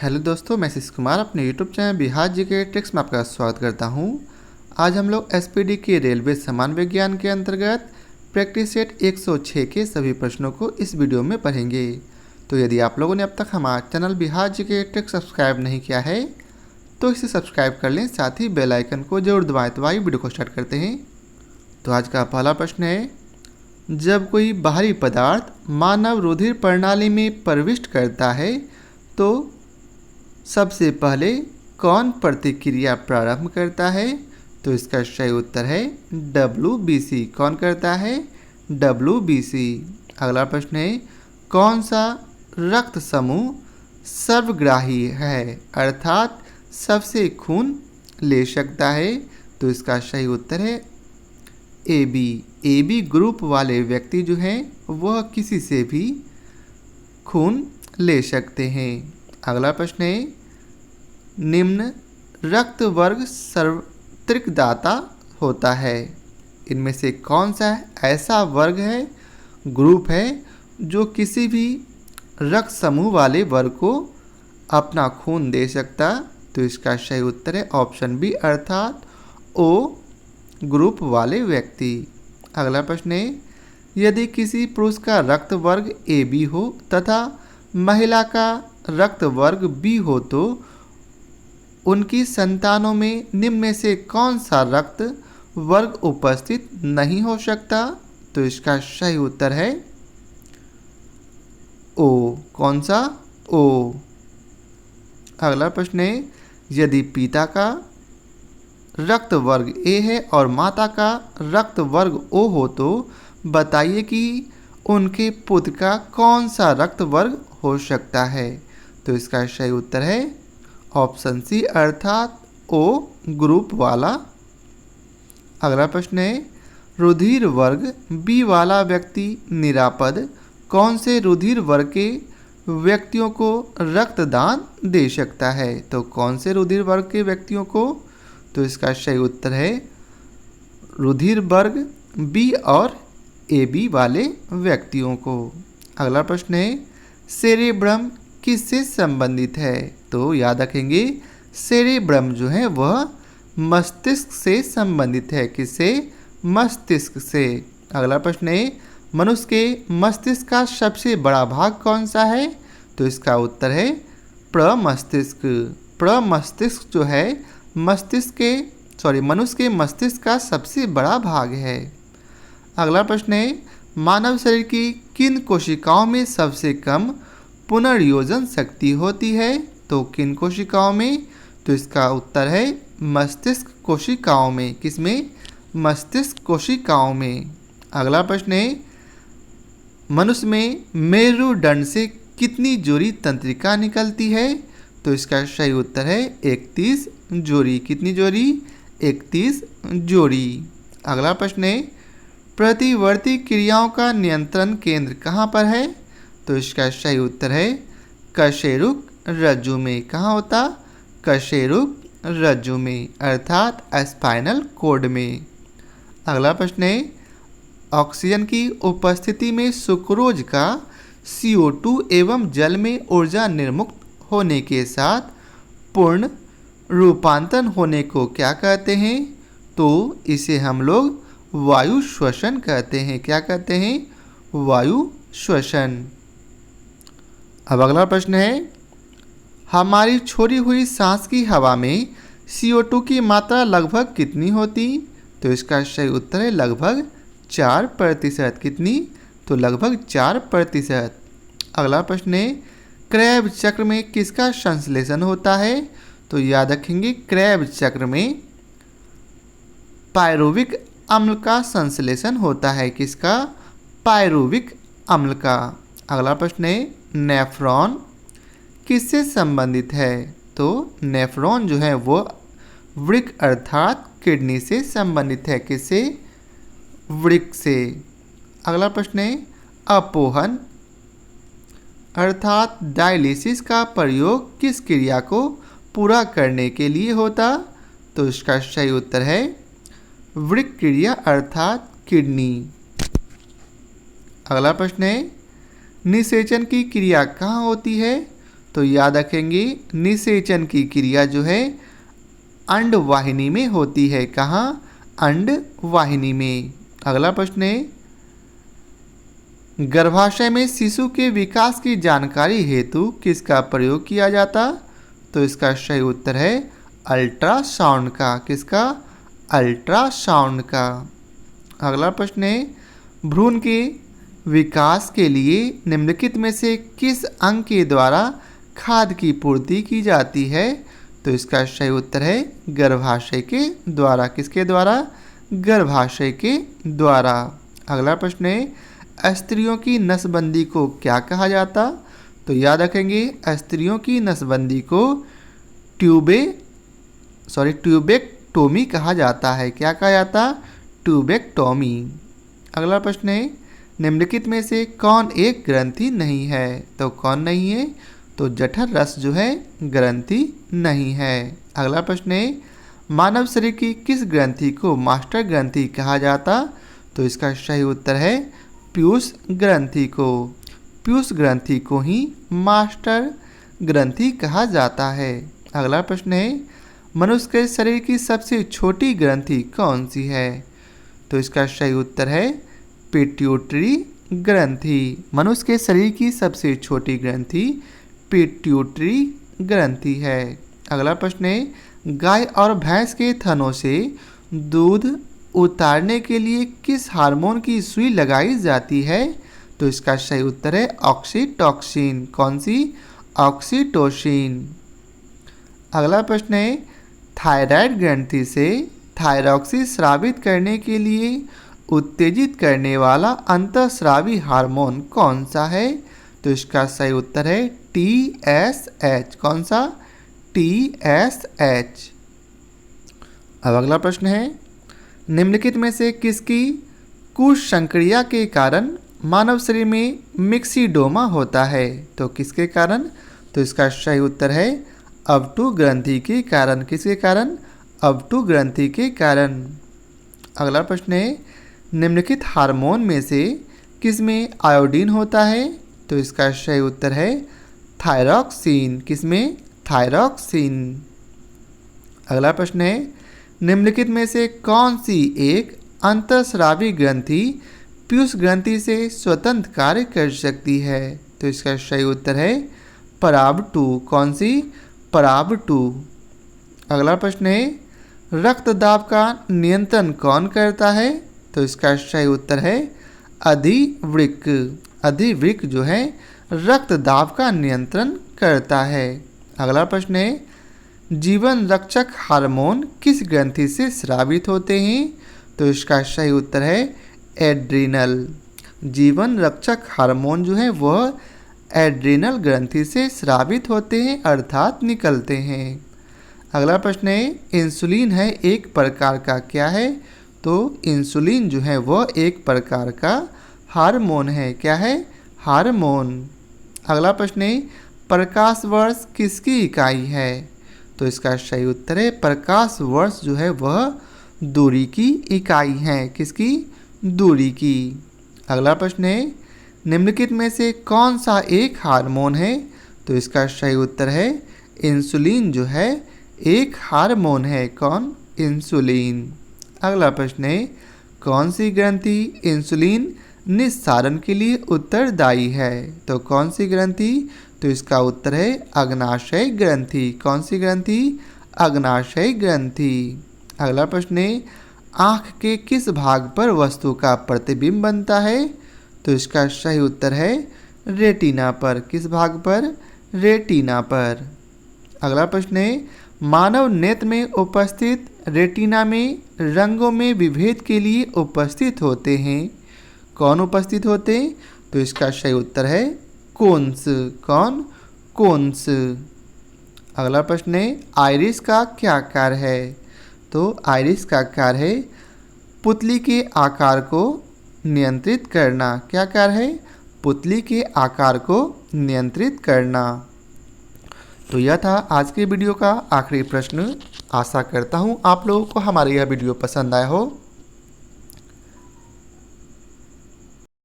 Hello दोस्तों, मैं शिश कुमार अपने YouTube channel Bihar GK tricks में आपका स्वागत करता हूं। आज हम लोग एसपीडी के रेलवे सामान्य विज्ञान के अंतर्गत प्रैक्टिस सेट 106 के सभी प्रश्नों को इस वीडियो में पढ़ेंगे। तो यदि आप लोगों ने अब तक हमारा channel Bihar GK tricks subscribe नहीं किया है तो इसे सब्सक्राइब कर लें, साथ ही बेल आइकन को जरूर दबाएं। तो आइए वीडियो को स्टार्ट करते हैं। तो आज का पहला प्रश्न है, जब कोई बाहरी पदार्थ मानव रुधिर प्रणाली में प्रविष्ट करता है तो सबसे पहले कौन प्रतिक्रिया प्रारंभ करता है? तो इसका सही उत्तर है WBC। कौन करता है? WBC। अगला प्रश्न है, कौन सा रक्त समूह सर्वग्राही है, अर्थात सबसे खून ले सकता है? तो इसका सही उत्तर है AB ग्रुप वाले व्यक्ति जो हैं वह किसी से भी खून ले सकते हैं। अगला प्रश्न है, निम्न रक्त वर्ग सर्वत्रिक दाता होता है, इनमें से कौन सा ऐसा वर्ग है, ग्रुप है जो किसी भी रक्त समूह वाले वर्ग को अपना खून दे सकता? तो इसका सही उत्तर है ऑप्शन बी, अर्थात O ग्रुप वाले व्यक्ति। अगला प्रश्न है, यदि किसी पुरुष का रक्त वर्ग AB हो तथा महिला का रक्त वर्ग B हो तो उनकी संतानों में निम्न में से कौन सा रक्त वर्ग उपस्थित नहीं हो सकता? तो इसका सही उत्तर है O। कौन सा? O। अगला प्रश्न है, यदि पिता का रक्त वर्ग A है और माता का रक्त वर्ग O हो तो बताइए कि उनके पुत्र का कौन सा रक्त वर्ग हो सकता है? तो इसका सही उत्तर है ऑप्शन सी, अर्थात O ग्रुप वाला। अगला प्रश्न है, रुधिर वर्ग B वाला व्यक्ति निरापद कौन से रुधिर वर्ग के व्यक्तियों को रक्तदान दे सकता है? तो कौन से रुधिर वर्ग के व्यक्तियों को? तो इसका सही उत्तर है रुधिर वर्ग B और AB वाले व्यक्तियों को। अगला प्रश्न है, सेरेब्रम किससे संबंधित है? तो याद रखेंगे, सेरेब्रम जो है वह मस्तिष्क से संबंधित है। किससे? मस्तिष्क से। अगला प्रश्न है, मनुष्य के मस्तिष्क का सबसे बड़ा भाग कौन सा है? तो इसका उत्तर है प्रमस्तिष्क। प्रमस्तिष्क जो है मनुष्य के मस्तिष्क का सबसे बड़ा भाग है। अगला प्रश्न है, मानव शरीर की किन कोशिकाओं में सबसे कम पुनर्योजन शक्ति होती है? तो किन कोशिकाओं में? तो इसका उत्तर है मस्तिष्क कोशिकाओं में। किसमें? मस्तिष्क कोशिकाओं में। अगला प्रश्न है, मनुष्य में मेरुदंड से कितनी जोड़ी तंत्रिका निकलती है? तो इसका सही उत्तर है 31 जोड़ी। कितनी जोड़ी? 31 जोड़ी। अगला प्रश्न है, प्रतिवर्ती क्रियाओं का नियंत्रण केंद्र कहाँ पर है? तो इसका सही उत्तर है कशेरुक रज्जु में। कहाँ होता? कशेरुक रज्जु में, अर्थात स्पाइनल कॉर्ड में। अगला प्रश्न है, ऑक्सीजन की उपस्थिति में सुक्रोज का CO2 एवं जल में ऊर्जा निर्मुक्त होने के साथ पूर्ण रूपांतरण होने को क्या कहते हैं? तो इसे हम लोग वायु श्वसन कहते हैं। क्या कहते हैं? वायु श्वसन। अब अगला प्रश्न है, हमारी छोड़ी हुई सांस की हवा में CO2 की मात्रा लगभग कितनी होती? तो इसका सही उत्तर है लगभग 4%। कितनी? तो लगभग 4%। अगला प्रश्न है, क्रेब चक्र में किसका संश्लेषण होता है? तो याद रखेंगे, क्रेब चक्र में पायरुविक अम्ल का संश्लेषण होता है। किसका? पायरुविक अम्ल का। अगला प्रश्न है, नेफ्रॉन किससे संबंधित है? तो नेफ्रॉन जो है वो वृक्क अर्थात किडनी से संबंधित है। किससे? वृक्क से। अगला प्रश्न है, अपोहन अर्थात डायलिसिस का प्रयोग किस क्रिया को पूरा करने के लिए होता? तो इसका सही उत्तर है वृक्क क्रिया अर्थात किडनी। अगला प्रश्न है, निषेचन की क्रिया कहाँ होती है? तो याद रखेंगे निषेचन की क्रिया जो है अंडवाहिनी में होती है। कहाँ? अंडवाहिनी में। अगला प्रश्न है, गर्भाशय में शिशु के विकास की जानकारी हेतु किसका प्रयोग किया जाता? तो इसका सही उत्तर है अल्ट्रासाउंड का। किसका? अल्ट्रासाउंड का। अगला प्रश्न है, भ्रूण के विकास के लिए निम्नलिखित में से किस अंग के द्वारा खाद्य की पूर्ति की जाती है? तो इसका सही उत्तर है गर्भाशय के द्वारा। किसके द्वारा? गर्भाशय के द्वारा। अगला प्रश्न है, स्त्रियों की नसबंदी को क्या कहा जाता? तो याद रखेंगे स्त्रियों की नसबंदी को ट्यूबेक्टोमी कहा जाता है। क्या कहा जाता? ट्यूबेक्टोमी। अगला प्रश्न है, निम्नलिखित में से कौन एक ग्रंथि नहीं है? तो कौन नहीं है? तो जठर रस जो है ग्रंथि नहीं है। अगला प्रश्न है, मानव शरीर की किस ग्रंथि को मास्टर ग्रंथि कहा जाता? तो इसका सही उत्तर है पीयूष ग्रंथि को। पीयूष ग्रंथि को ही मास्टर ग्रंथि कहा जाता है। अगला प्रश्न है, मनुष्य के शरीर की सबसे छोटी ग्रंथि कौन सी है? तो इसका सही उत्तर है पिट्यूटरी ग्रंथि। मनुष्य के शरीर की सबसे छोटी ग्रंथि पिट्यूटरी ग्रंथि है। अगला प्रश्न है, गाय और भैंस के थनों से दूध उतारने के लिए किस हार्मोन की सुई लगाई जाती है? तो इसका सही उत्तर है ऑक्सीटोसिन। कौन सी? ऑक्सीटोसिन। अगला प्रश्न है, थायराइड ग्रंथि से थायरॉक्सिन स्रावित करने के लिए उत्तेजित करने वाला अंतःस्रावी हार्मोन कौन सा है? तो इसका सही उत्तर है TSH। कौन सा? TSH। अब अगला प्रश्न है, निम्नलिखित में से किसकी कुसंक्रिया के कारण मानव शरीर में मिक्सिडोमा होता है? तो किसके कारण? तो इसका सही उत्तर है अवटु ग्रंथि के कारण। किसके कारण? अवटु ग्रंथि के कारण। अगला प्रश्न है, निम्नलिखित हार्मोन में से किसमें आयोडीन होता है? तो इसका सही उत्तर है थायरॉक्सिन। किसमें? थायरॉक्सिन। अगला प्रश्न है, निम्नलिखित में से कौन सी एक अंतःस्रावी ग्रंथि पीयूष ग्रंथि से स्वतंत्र कार्य कर सकती है? तो इसका सही उत्तर है पराब2। कौन सी? पराब2। अगला प्रश्न है, रक्त दाब का नियंत्रण कौन करता है? तो इसका सही उत्तर है अधिवृक्क। अधिवृक्क जो है रक्त दाब का नियंत्रण करता है। अगला प्रश्न है, जीवन रक्षक हार्मोन किस ग्रंथि से स्रावित होते हैं? तो इसका सही उत्तर है एड्रिनल। जीवन रक्षक हार्मोन जो है वह एड्रिनल ग्रंथि से स्रावित होते हैं अर्थात निकलते हैं। अगला प्रश्न है, इंसुलिन है एक प्रकार का क्या है? तो इंसुलिन जो है वह एक प्रकार का हार्मोन है। क्या है? हार्मोन। अगला प्रश्न है, प्रकाश वर्ष किसकी इकाई है? तो इसका सही उत्तर है प्रकाश वर्ष जो है वह दूरी की इकाई है। किसकी? दूरी की। अगला प्रश्न है, निम्नलिखित में से कौन सा एक हार्मोन है? तो इसका सही उत्तर है इंसुलिन जो है एक हार्मोन है। कौन? इंसुलिन। अगला प्रश्न है, कौन सी ग्रंथि इंसुलिन निस्सारण के लिए उत्तरदायी है? तो कौन सी ग्रंथि? तो इसका उत्तर है अग्नाशय ग्रंथि। कौन सी ग्रंथि? अग्नाशय ग्रंथि। अगला प्रश्न है, आँख के किस भाग पर वस्तु का प्रतिबिंब बनता है? तो इसका सही उत्तर है रेटिना पर। किस भाग पर? रेटिना पर। अगला प्रश्न है, मानव नेत्र में उपस्थित रेटिना में रंगों में विभेद के लिए उपस्थित होते हैं। कौन उपस्थित होते हैं? तो इसका सही उत्तर है कोन्स। कौन? कोन्स। अगला प्रश्न है, आइरिस का क्या कार्य है? तो आइरिस का कार्य है पुतली के आकार को नियंत्रित करना। क्या कार्य है? पुतली के आकार को नियंत्रित करना। तो यह था आज के वीडियो का आखिरी प्रश्न। आशा करता हूँ आप लोगों को हमारा यह वीडियो पसंद आया हो।